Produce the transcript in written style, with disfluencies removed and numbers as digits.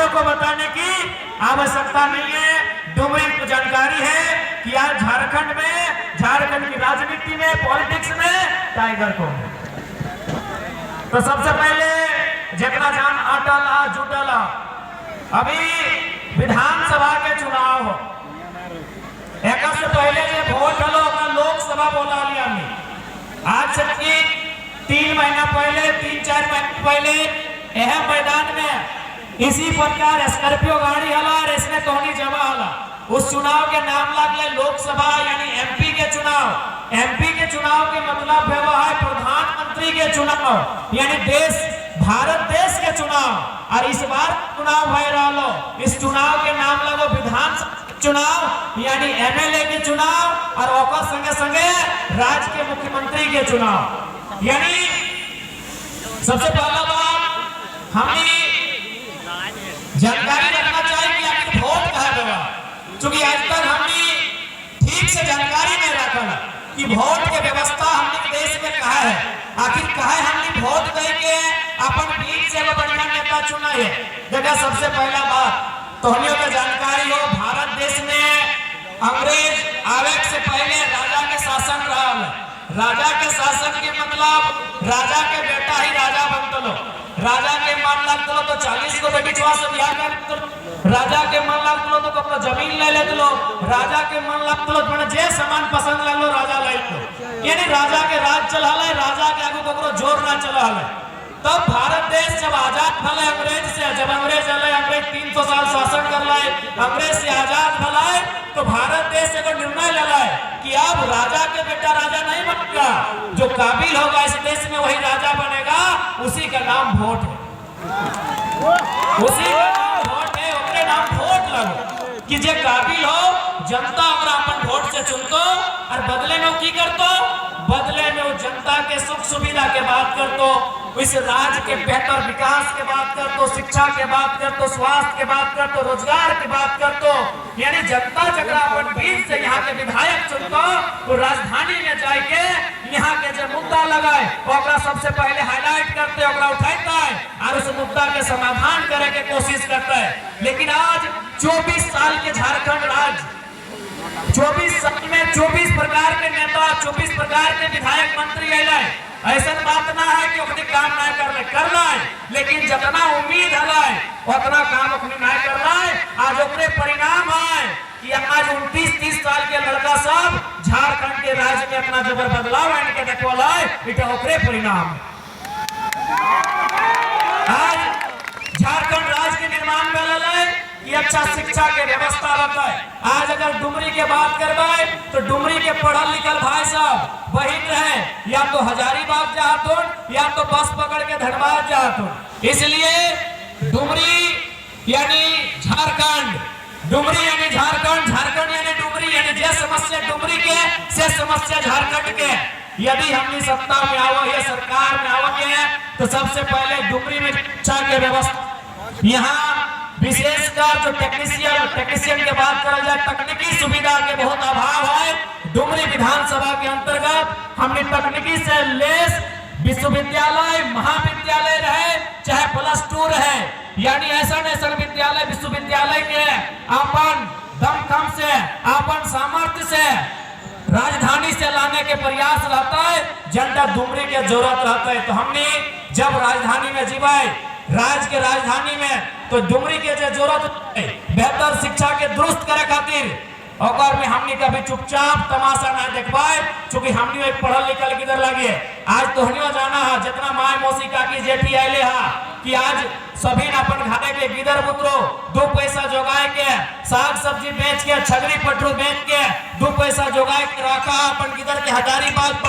तोहनियों को बताने की आवश्यकता नहीं है। डुमरी को जानकारी है कि आज झारखंड की राजनीति में, पॉलिटिक्स में टाइगर को। तो सबसे पहले जितना जान अटल जुटल, अभी विधानसभा के चुनाव हो, एक से पहले जो वोट हलो लोकसभा बोला लिया आज से 3 महीना पहले, 3-4 महीना पहले यह मैदान में इसी प्रकार स्कॉर्पियो गाड़ी हला और इसमें तोहनी जमा हला। उस चुनाव के नाम लगे लोकसभा यानी एमपी के चुनाव। एमपी के चुनाव के मतलब है प्रधानमंत्री के चुनाव यानी भारत देश के चुनाव। और इस बार चुनाव भय रहा, इस चुनाव के नाम लगो विधानसभा चुनाव यानी एमएलए के चुनाव और ओकर संगे संगे राज्य के मुख्यमंत्री के चुनाव। यानी सबसे पहला बात हमें जानकारी रखना चाहिए कि आखिर वोट कहाँ गया, क्योंकि आज तक हमने ठीक से जानकारी नहीं रखा कि वोट के व्यवस्था हमने देश में कहा है। आखिर कहा है हमने वोट देके अपन बीच से बढ़िया नेता चुना है। देखा सबसे पहला बात तोहनियों की जानकारी हो, भारत देश में अंग्रेज आवे से पहले राजा के शासन रहा। राजा के शासन के मतलब राजा के बेटा ही राजा बनते लो। राजा के मन लगते लो तो 40 को बेटिचवा से बियाह कर, राजा के मन लगते लो तो अपना जमीन ले लेते लो, राजा के मन लगते लो तो जे सामान पसंद लगलो राजा ले लो। यानी राजा के राज चला है, राजा के आगे को जोर ना चला है। तब भारत देश जब आजाद भले अंग्रेज से, जब अंग्रेज आए, अंग्रेज 300 साल शासन कर लाए, अंग्रेज से आजाद भलाए, तो भारत देश एक निर्णय लगाए कि अब राजा के बेटा राजा नहीं बनेगा, जो काबिल होगा इस देश में वही राजा बनेगा। उसी का नाम वोट है, उसी का नाम वोट है, अपने नाम वोट लगो कि जे काबिल हो जनता अपना अपन वोट से चुनतो और बदले में की करतो, बदले में वो जनता के सुख सुविधा के बात करतो, इस राज्य के बेहतर विकास के बात करतो, शिक्षा के बात करतो, स्वास्थ्य के बात करतो, रोजगार की बात करतो। यानी जनता जगह अपन बीच से यहाँ के विधायक चुनतो, तो राजधानी में जाके यहाँ के जो मुद्दा लगाए वो सबसे पहले हाईलाइट करते, उठाता है और उस मुद्दा के समाधान करे के कोशिश करता है। लेकिन आज 24 साल के झारखंड राज्य, 24 साल में 24 प्रकार के नेता, 24 प्रकार के विधायक मंत्री आए। ऐसा बात ना है कि अपने काम नहीं करना है, लेकिन जितना उम्मीद है उतना काम अपने नहीं करना है। आज अपने परिणाम है कि आज 29-30 साल के लड़का सब झारखंड के राज्य में अपना जबर बदलाव इनके देखवाला है, इटा ओकरे परिणाम। आज झारखंड राज्य के निर्माण में कि अच्छा शिक्षा के व्यवस्था रहता है। आज अगर डुमरी के बात करवाए तो डुमरी के पढ़ल लिखल भाई साहब वही रहे, या तो हजारीबाग जातो या तो बस पकड़ के धनबाद जातो। इसलिए डुमरी यानी झारखंड, डुमरी यानी झारखंड, झारखंड यानी डुमरी, यानी जे समस्या डुमरी के से समस्या झारखंड के। यदि हमने सत्ता में आवा या सरकार में आवा है तो सबसे पहले डुमरी में शिक्षा के व्यवस्था, यहाँ विशेषकर जो टेक्नीशियन के बात करा जाए, तकनीकी सुविधा के बहुत अभाव है। डुमरी विधानसभा के अंतर्गत हमने तकनीकी से लेस विश्वविद्यालय, महाविद्यालय रहे चाहे +2 रहे, यानी ऐसा विद्यालय विश्वविद्यालय के अपन दमखम से, अपन सामर्थ्य से राजधानी से लाने के प्रयास रहता है। जनता डुमरी के जरूरत रहता है। तो हमने जब राजधानी में जीवाए, राज्य के राजधानी में, तो डुमरी के जरूरत है बेहतर शिक्षा के दुरुस्त करे खातिर, और में हमने कभी चुपचाप तमाशा ना देख पाए, क्योंकि हमने एक पढ़ल लिखल किधर लगे। आज तोहनियो जाना है जितना माय मौसी काकी जेठी आइले हा कि आज सभी अपन घाटे के गिदर पुत्रो 2 पैसा जोगाए के, साग सब्जी बेच के, छगरी पटरू बेच के 2 पैसा जोगाए के रखा अपन गिदर के हजारीबाग